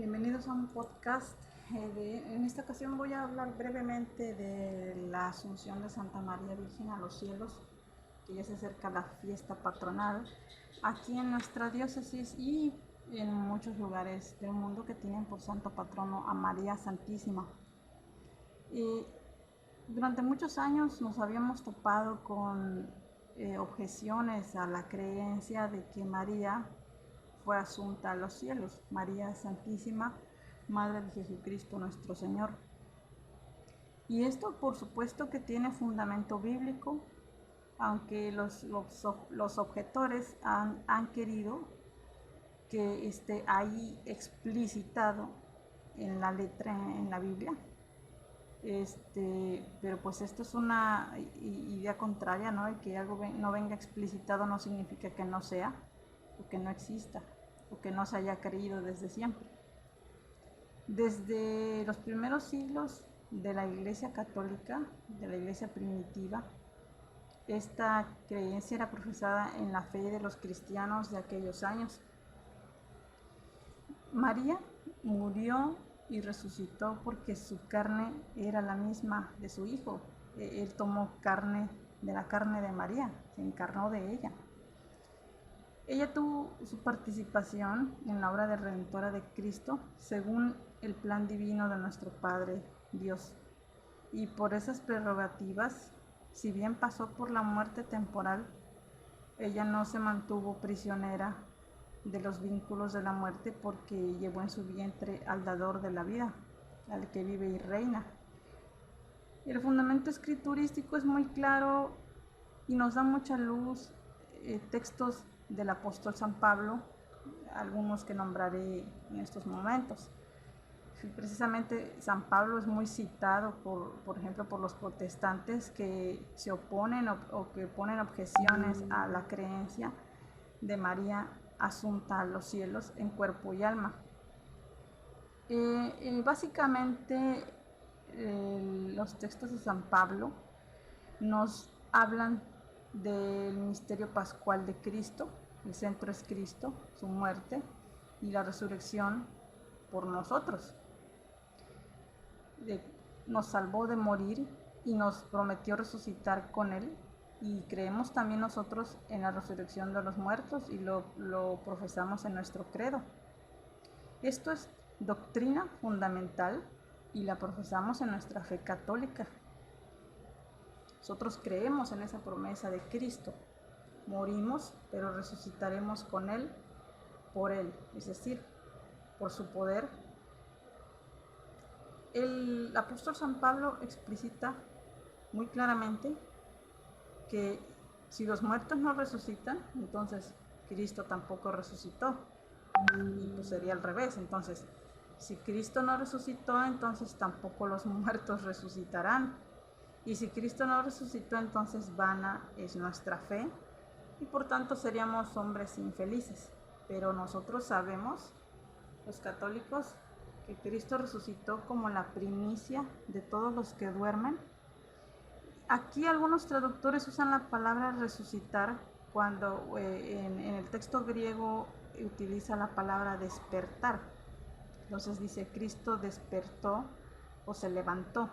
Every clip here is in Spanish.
Bienvenidos a un podcast. En esta ocasión voy a hablar brevemente de la Asunción de Santa María Virgen a los cielos, que ya se acerca la fiesta patronal aquí en nuestra diócesis y en muchos lugares del mundo que tienen por santo patrono a María Santísima. Y durante muchos años nos habíamos topado con objeciones a la creencia de que María fue asunta a los cielos, María Santísima, Madre de Jesucristo nuestro Señor. Y esto por supuesto que tiene fundamento bíblico, aunque los objetores han querido que esté ahí explicitado en la letra, en la Biblia. Pero pues esto es una idea contraria, ¿no? El que algo no venga explicitado no significa que no sea, o que no exista, o que no se haya creído desde siempre. Desde los primeros siglos de la Iglesia Católica, de la Iglesia primitiva, esta creencia era profesada en la fe de los cristianos de aquellos años. María murió y resucitó porque su carne era la misma de su Hijo. Él tomó carne de la carne de María, se encarnó de ella. Ella tuvo su participación en la obra de redentora de Cristo según el plan divino de nuestro Padre Dios. Y por esas prerrogativas, si bien pasó por la muerte temporal, ella no se mantuvo prisionera de los vínculos de la muerte porque llevó en su vientre al dador de la vida, al que vive y reina. El fundamento escriturístico es muy claro y nos da mucha luz, textos del apóstol San Pablo, algunos que nombraré en estos momentos. Precisamente San Pablo es muy citado, por ejemplo, por los protestantes que se oponen o que ponen objeciones a la creencia de María asunta a los cielos en cuerpo y alma. Básicamente, los textos de San Pablo nos hablan del misterio pascual de Cristo. El centro es Cristo, su muerte y la resurrección por nosotros. Nos salvó de morir y nos prometió resucitar con Él, y creemos también nosotros en la resurrección de los muertos y lo profesamos en nuestro credo. Esto es doctrina fundamental y la profesamos en nuestra fe católica. Nosotros creemos en esa promesa de Cristo. Morimos, pero resucitaremos con Él, por Él, es decir, por su poder. El apóstol San Pablo explicita muy claramente que si los muertos no resucitan, entonces Cristo tampoco resucitó. Y pues sería al revés. Entonces, si Cristo no resucitó, entonces tampoco los muertos resucitarán. Y si Cristo no resucitó, entonces vana es nuestra fe y por tanto seríamos hombres infelices. Pero nosotros sabemos, los católicos, que Cristo resucitó como la primicia de todos los que duermen. Aquí algunos traductores usan la palabra resucitar cuando en el texto griego utiliza la palabra despertar. Entonces dice Cristo despertó o se levantó.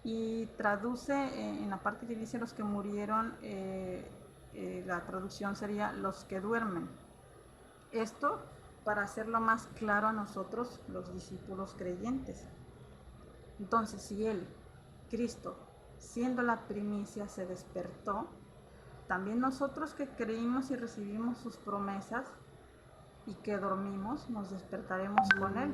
Y traduce en la parte que dice los que murieron, la traducción sería los que duermen. Esto para hacerlo más claro a nosotros, los discípulos creyentes. Entonces, si Él, Cristo, siendo la primicia, se despertó, también nosotros que creímos y recibimos sus promesas y que dormimos, nos despertaremos con Él.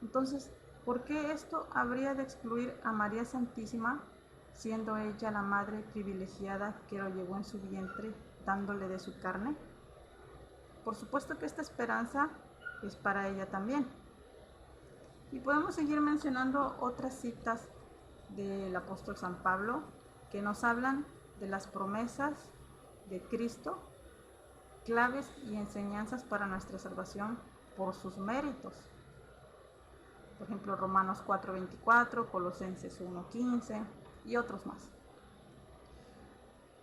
Entonces, ¿por qué esto habría de excluir a María Santísima, siendo ella la madre privilegiada que lo llevó en su vientre, dándole de su carne? Por supuesto que esta esperanza es para ella también. Y podemos seguir mencionando otras citas del apóstol San Pablo que nos hablan de las promesas de Cristo, claves y enseñanzas para nuestra salvación por sus méritos. Por ejemplo, Romanos 4:24, Colosenses 1:15 y otros más.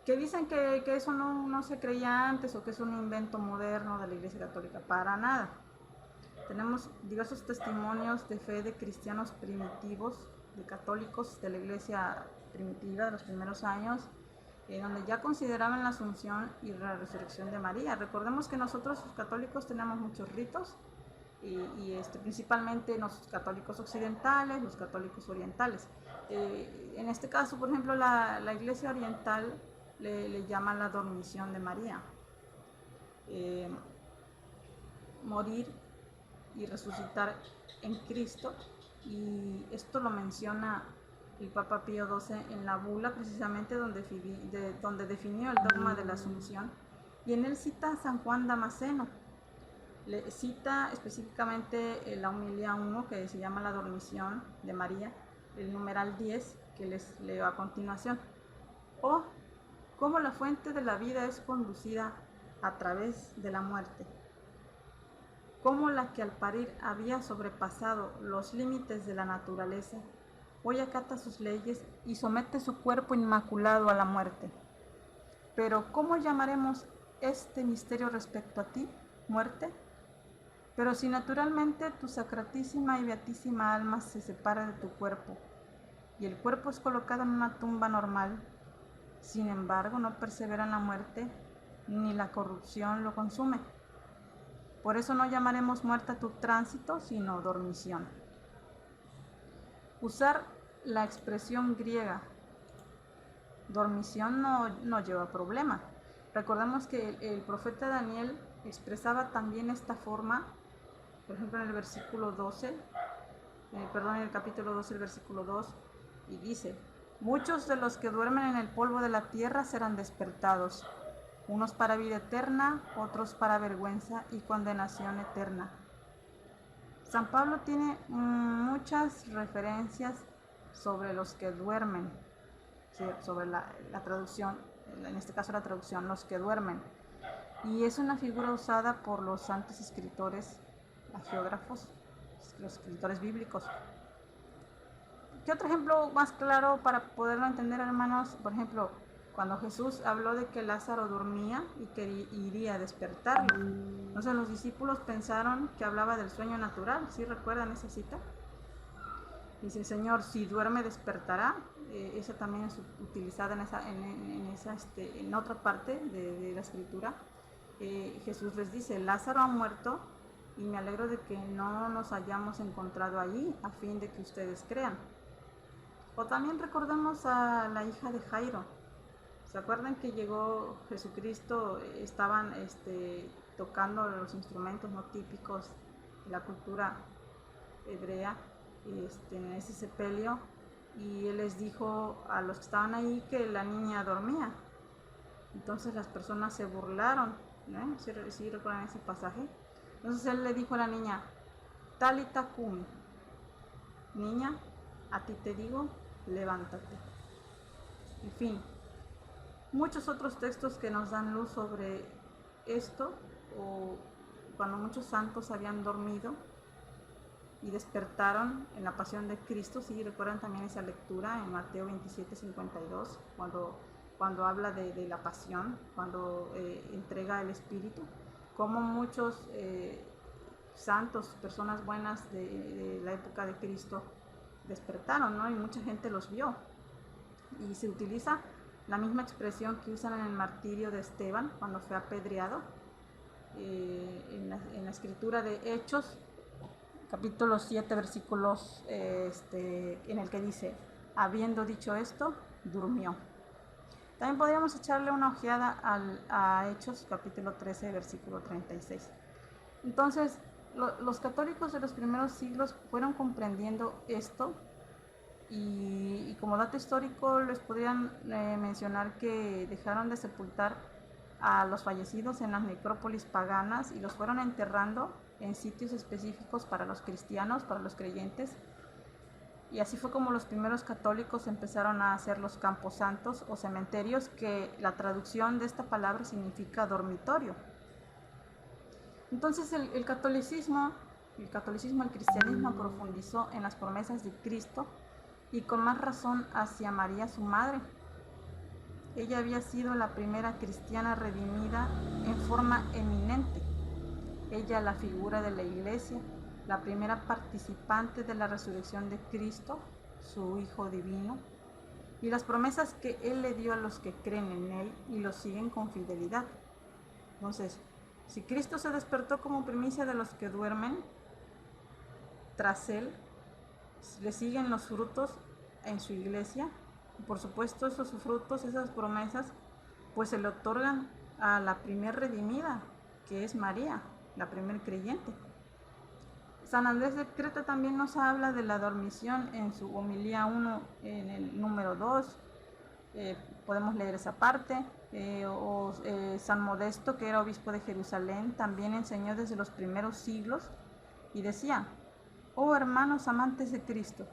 Que dicen que eso no se creía antes o que es un invento moderno de la Iglesia Católica. Para nada. Tenemos diversos testimonios de fe de cristianos primitivos, de católicos de la iglesia primitiva de los primeros años, donde ya consideraban la Asunción y la resurrección de María. Recordemos que nosotros los católicos tenemos muchos ritos, principalmente los católicos occidentales, los católicos orientales. En este caso, por ejemplo, la iglesia oriental le llama la dormición de María. Morir y resucitar en Cristo, y esto lo menciona el Papa Pío XII en la bula, precisamente donde definió el dogma de la Asunción, y en él cita a San Juan Damasceno. Le cita específicamente la homilía 1, que se llama la dormición de María, el numeral 10, que les leo a continuación. O cómo la fuente de la vida es conducida a través de la muerte, cómo la que al parir había sobrepasado los límites de la naturaleza, hoy acata sus leyes y somete su cuerpo inmaculado a la muerte. Pero ¿cómo llamaremos este misterio respecto a ti, muerte? Pero si naturalmente tu sacratísima y beatísima alma se separa de tu cuerpo, y el cuerpo es colocado en una tumba normal, sin embargo no persevera en la muerte, ni la corrupción lo consume. Por eso no llamaremos muerte a tu tránsito, sino dormición. Usar la expresión griega dormición no lleva problema. Recordemos que el profeta Daniel expresaba también esta forma, por ejemplo en el versículo 12, en el capítulo 12, el versículo 2, y dice: muchos de los que duermen en el polvo de la tierra serán despertados, unos para vida eterna, otros para vergüenza y condenación eterna. San Pablo tiene muchas referencias sobre los que duermen, sobre la traducción, en este caso la traducción, los que duermen. Y es una figura usada por los santos escritores, geógrafos, los escritores bíblicos. ¿Qué otro ejemplo más claro para poderlo entender, hermanos? Por ejemplo, cuando Jesús habló de que Lázaro dormía y que iría a despertarlo. Entonces los discípulos pensaron que hablaba del sueño natural. ¿Sí recuerdan esa cita? Dice: Señor, si duerme despertará. Esa también es utilizada en otra parte de la escritura. Jesús les dice: Lázaro ha muerto y me alegro de que no nos hayamos encontrado allí, a fin de que ustedes crean. O también recordemos a la hija de Jairo. ¿Se acuerdan que llegó Jesucristo? Estaban tocando los instrumentos no típicos de la cultura hebrea en ese sepelio, y él les dijo a los que estaban ahí que la niña dormía. Entonces las personas se burlaron, ¿no? ¿Sí recuerdan ese pasaje? Entonces él le dijo a la niña: Talita cumi, niña, a ti te digo, levántate. En fin, muchos otros textos que nos dan luz sobre esto, o cuando muchos santos habían dormido y despertaron en la pasión de Cristo. Sí, recuerdan también esa lectura en Mateo 27:52, cuando habla de la pasión, cuando entrega el Espíritu, como muchos santos, personas buenas de la época de Cristo despertaron, ¿no? Y mucha gente los vio. Y se utiliza la misma expresión que usan en el martirio de Esteban cuando fue apedreado, en la escritura de Hechos, capítulo 7, versículos, en el que dice: habiendo dicho esto, durmió. También podríamos echarle una ojeada a Hechos, capítulo 13, versículo 36. Entonces, los católicos de los primeros siglos fueron comprendiendo esto, y como dato histórico les podrían mencionar que dejaron de sepultar a los fallecidos en las necrópolis paganas y los fueron enterrando en sitios específicos para los cristianos, para los creyentes. Y así fue como los primeros católicos empezaron a hacer los camposantos o cementerios, que la traducción de esta palabra significa dormitorio. Entonces el cristianismo profundizó en las promesas de Cristo, y con más razón hacia María, su madre. Ella había sido la primera cristiana redimida en forma eminente. ella la figura de la Iglesia, la primera participante de la resurrección de Cristo, su Hijo divino, y las promesas que Él le dio a los que creen en Él y lo siguen con fidelidad. Entonces, si Cristo se despertó como primicia de los que duermen, tras Él le siguen los frutos en su iglesia. Y por supuesto, esos frutos, esas promesas, pues se le otorgan a la primer redimida, que es María, la primer creyente. San Andrés de Creta también nos habla de la dormición en su homilía 1, en el número 2. Podemos leer esa parte. San Modesto, que era obispo de Jerusalén, también enseñó desde los primeros siglos y decía: oh hermanos amantes de Cristo,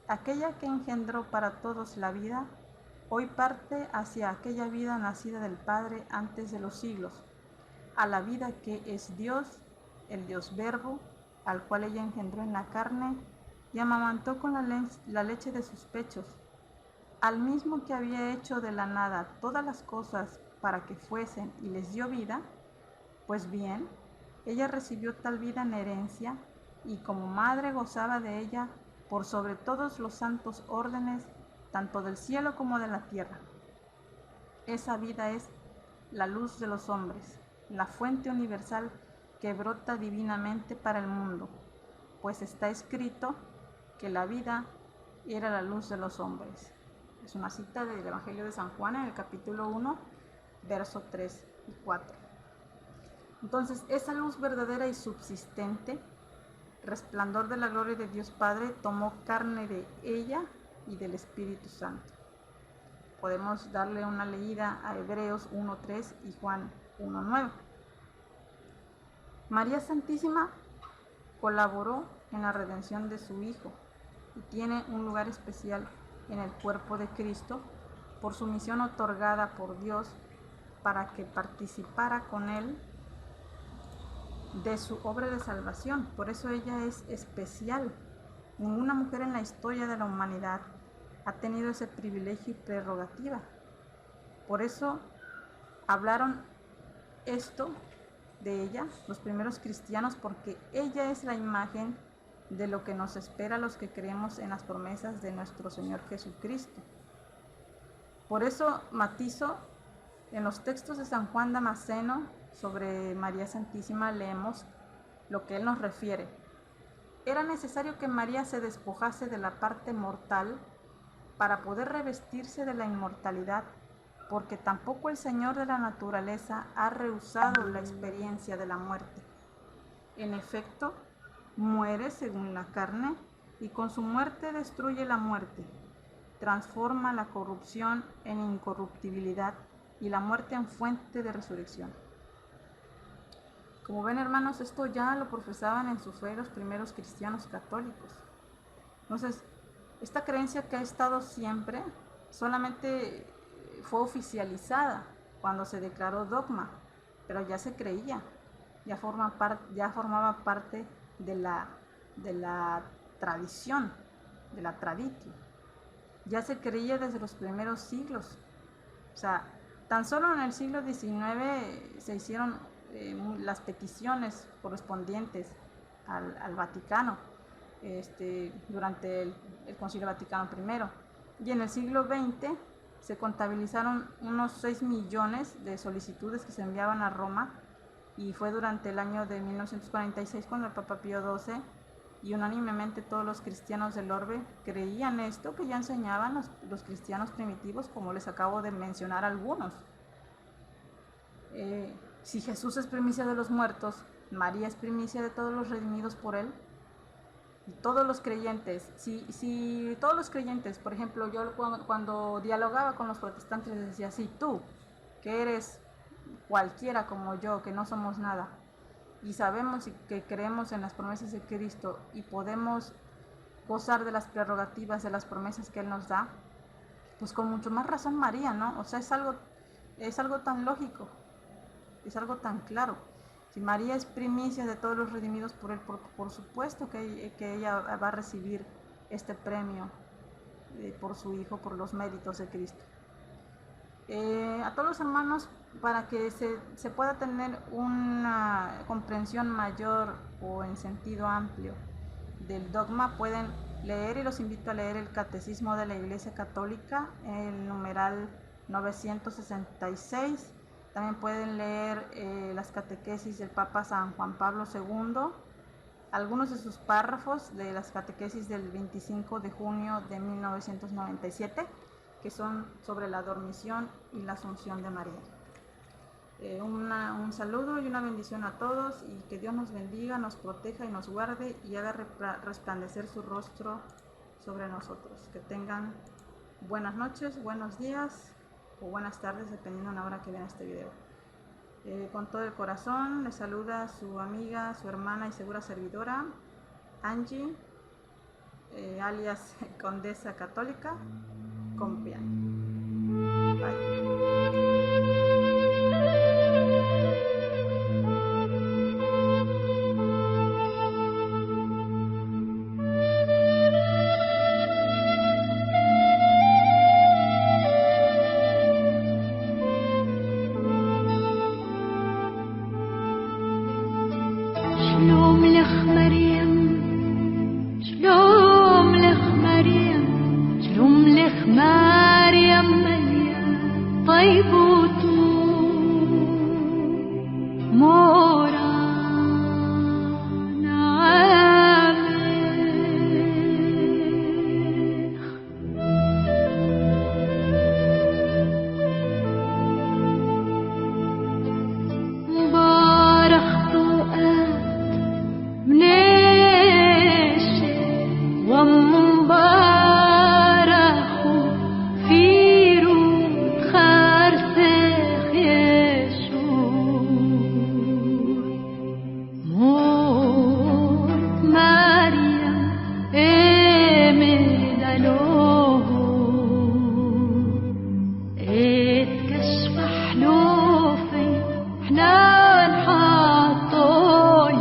aquella que engendró para todos la vida, hoy parte hacia aquella vida nacida del Padre antes de los siglos, a la vida que es Dios, el Dios Verbo, al cual ella engendró en la carne y amamantó con la leche de sus pechos, al mismo que había hecho de la nada todas las cosas para que fuesen y les dio vida. Pues bien, ella recibió tal vida en herencia y como madre gozaba de ella por sobre todos los santos órdenes, tanto del cielo como de la tierra. Esa vida es la luz de los hombres, la fuente universal que brota divinamente para el mundo, pues está escrito que la vida era la luz de los hombres. Es una cita del Evangelio de San Juan en el capítulo 1, versos 3 y 4. Entonces, esa luz verdadera y subsistente, resplandor de la gloria de Dios Padre, tomó carne de ella y del Espíritu Santo. Podemos darle una leída a Hebreos 1:3 y Juan 1:9. María Santísima colaboró en la redención de su Hijo y tiene un lugar especial en el cuerpo de Cristo por su misión otorgada por Dios para que participara con Él de su obra de salvación. Por eso ella es especial. Ninguna mujer en la historia de la humanidad ha tenido ese privilegio y prerrogativa. Por eso hablaron esto de ella los primeros cristianos, porque ella es la imagen de lo que nos espera a los que creemos en las promesas de nuestro Señor Jesucristo. Por eso matizo, en los textos de San Juan Damasceno sobre María Santísima leemos lo que él nos refiere. Era necesario que María se despojase de la parte mortal para poder revestirse de la inmortalidad, porque tampoco el Señor de la naturaleza ha rehusado la experiencia de la muerte. En efecto, muere según la carne y con su muerte destruye la muerte, transforma la corrupción en incorruptibilidad y la muerte en fuente de resurrección. Como ven, hermanos, esto ya lo profesaban en su fe los primeros cristianos católicos. Entonces, esta creencia que ha estado siempre solamente fue oficializada cuando se declaró dogma, pero ya se creía, ya formaba parte de la tradición, de la traditio. Ya se creía desde los primeros siglos. O sea, tan solo en el siglo XIX se hicieron las peticiones correspondientes al Vaticano durante el Concilio Vaticano I. Y en el siglo XX se contabilizaron unos 6 millones de solicitudes que se enviaban a Roma, y fue durante el año de 1946 cuando el Papa Pío XII y unánimemente todos los cristianos del orbe creían esto que ya enseñaban los cristianos primitivos, como les acabo de mencionar algunos. Si Jesús es primicia de los muertos, María es primicia de todos los redimidos por Él. Y todos los creyentes, si todos los creyentes, por ejemplo, yo cuando dialogaba con los protestantes les decía: si tú, que eres cualquiera como yo, que no somos nada, y sabemos que creemos en las promesas de Cristo y podemos gozar de las prerrogativas de las promesas que Él nos da, pues con mucho más razón María, ¿no? O sea, es algo tan lógico, es algo tan claro. Si María es primicia de todos los redimidos por Él, por supuesto que ella va a recibir este premio por su Hijo, por los méritos de Cristo. A todos los hermanos para que se pueda tener una comprensión mayor o en sentido amplio del dogma, pueden leer, y los invito a leer el Catecismo de la Iglesia Católica, el numeral 966. También pueden leer las catequesis del Papa San Juan Pablo II, algunos de sus párrafos de las catequesis del 25 de junio de 1997, que son sobre la dormición y la asunción de María. Un saludo y una bendición a todos, y que Dios nos bendiga, nos proteja y nos guarde y haga resplandecer su rostro sobre nosotros. Que tengan buenas noches, buenos días o buenas tardes, dependiendo de la hora que vean este video. Con todo el corazón les saluda su amiga, su hermana y segura servidora, Angie, alias Condesa Católica, Compián. Bye. شلوم لخ مريم شلوم لخ مريم شلوم لخ مريم مليان طيبوت موران عامخ مبارخ طوقات مناشي ومبارخ في رود خرسخ يشوع موت مريم امدلوه اتكشف حلوفي احنا نحطوه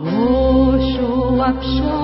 وبشو